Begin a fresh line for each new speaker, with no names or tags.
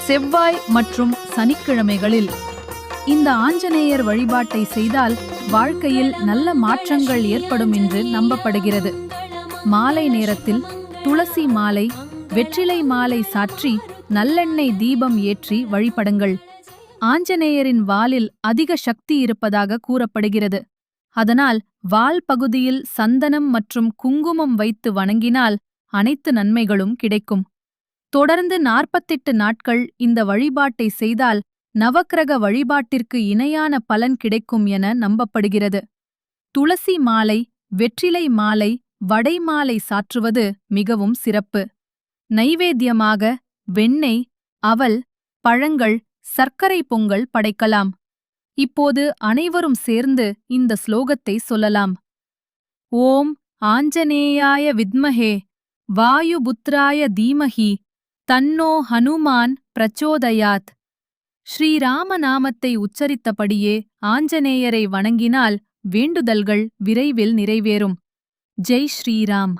செவ்வாய் மற்றும் சனிக்கிழமைகளில் இந்த ஆஞ்சநேயர் வழிபாட்டை செய்தால் வாழ்க்கையில் நல்ல மாற்றங்கள் ஏற்படும் என்று நம்பப்படுகிறது. மாலை நேரத்தில் துளசி மாலை, வெற்றிலை மாலை சாற்றி நல்லெண்ணெய் தீபம் ஏற்றி வழிபடுங்கள். ஆஞ்சநேயரின் வாலில் அதிக சக்தி இருப்பதாக கூறப்படுகிறது. அதனால் வால் பகுதியில் சந்தனம் மற்றும் குங்குமம் வைத்து வணங்கினால் அனைத்து நன்மைகளும் கிடைக்கும். தொடர்ந்து 48 நாட்கள் இந்த வழிபாட்டை செய்தால் நவக்கிரக வழிபாட்டிற்கு இணையான பலன் கிடைக்கும் என நம்பப்படுகிறது. துளசி மாலை, வெற்றிலை மாலை, வடை மாலை சாற்றுவது மிகவும் சிறப்பு. நைவேத்தியமாக வெண்ணெய், அவல், பழங்கள், சர்க்கரை பொங்கல் படைக்கலாம். இப்போது அனைவரும் சேர்ந்து இந்த ஸ்லோகத்தை சொல்லலாம். ஓம் ஆஞ்சநேயாய வித்மஹே வாயுபுத்ராய தீமஹி தன்னோ ஹனுமான் பிரச்சோதயாத். ஸ்ரீராம நாமத்தை உச்சரித்தபடியே ஆஞ்சநேயரை வணங்கினால் வேண்டுதல்கள் விரைவில் நிறைவேறும். ஜெய் ஸ்ரீராம்.